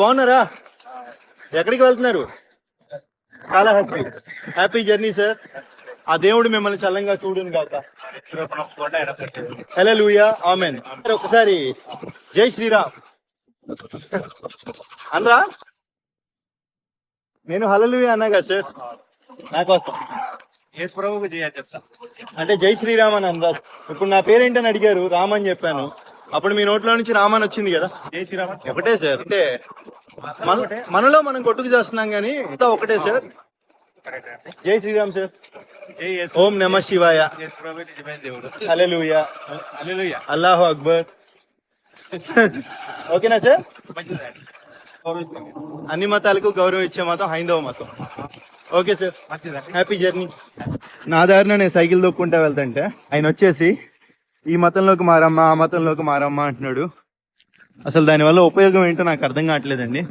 బాగున్నారా? ఎక్కడికి వెళ్తున్నారు? చాలా హ్యాపీ జర్నీ సార్. ఆ దేవుడు మిమ్మల్ని చల్లంగా చూడును గాక. హల్లెలూయా, ఆమేన్. ఒకసారి జై శ్రీరామ్ అనరా? నేను హల్లెలూయా అన్నా కదా సార్. నాకు అంటే జై శ్రీరామ్ అని అనరా? ఇప్పుడు నా పేరేంటని అడిగారు, రామ్ అని చెప్పాను. అప్పుడు మీ నోట్లో నుంచి రామన్ వచ్చింది కదా. జై శ్రీరామ్ ఒకటే సార్. అంటే మనలో మనం కొట్టుకు చేస్తున్నాం కానీ అంతా ఒకటే సార్. జై శ్రీరామ్ సార్. ఓం నమ శివాయ. హల్లెలూయా, అల్లాహు అక్బర్. ఓకేనా సార్? అన్ని మతాలకు గౌరవం ఇచ్చే మతం హైందవ మతం. Okay sir, happy journey. నా దారిన నేను సైకిల్ దొక్కుంటా వెళ్తుంటే ఆయన వచ్చేసి ఈ మతంలోకి మారమ్మా, ఆ మతంలోకి మారమ్మా అంటున్నాడు. అసలు దానివల్ల ఉపయోగం ఏంటో నాకు అర్థం కావట్లేదండి.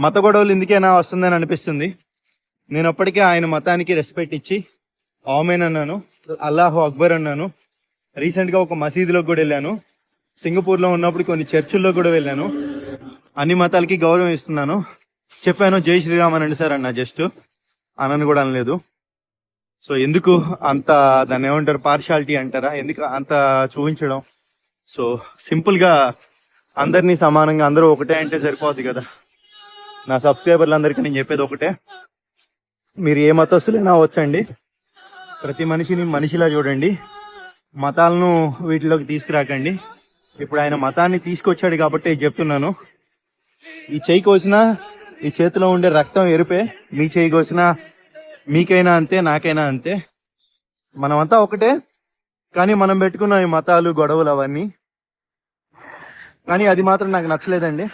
మత గొడవలు ఎందుకైనా వస్తుందని అనిపిస్తుంది. నేను అప్పటికే ఆయన మతానికి రెస్పెక్ట్ ఇచ్చి ఆమెన్ అన్నాను, అల్లాహు అక్బర్ అన్నాను. రీసెంట్గా ఒక మసీదులోకి కూడా వెళ్ళాను. సింగపూర్లో ఉన్నప్పుడు కొన్ని చర్చిల్లో కూడా వెళ్ళాను. అన్ని మతాలకి గౌరవం ఇస్తున్నాను. చెప్పాను జై శ్రీరామ్ అనండి సార్ అన్న, జస్ట్ అనను కూడా అనలేదు. సో ఎందుకు అంత, దాన్ని ఏమంటారు, పార్షాలిటీ అంటారా, ఎందుకు అంత చూపించడం? సో సింపుల్గా అందరినీ సమానంగా అందరూ ఒకటే అంటే సరిపోద్ది కదా. నా సబ్స్క్రైబర్లందరికీ నేను చెప్పేది ఒకటే, మీరు ఏ మతస్థులైనా వచ్చండి, ప్రతి మనిషిని మనిషిలా చూడండి, మతాలను వీటిలోకి తీసుకురాకండి. ఇప్పుడు ఆయన మతాన్ని తీసుకొచ్చాడు కాబట్టి చెప్తున్నాను. ఈ చేయి కోసినా ఈ చేతిలో ఉండే రక్తం ఎరుపే, మీ చేయి కోసినా మీకైనా అంతే, నాకైనా అంతే. మనమంతా ఒకటే. కానీ మనం పెట్టుకున్న ఈ మతాలు, గొడవలు అవన్నీ, కానీ అది మాత్రం నాకు నచ్చలేదండి.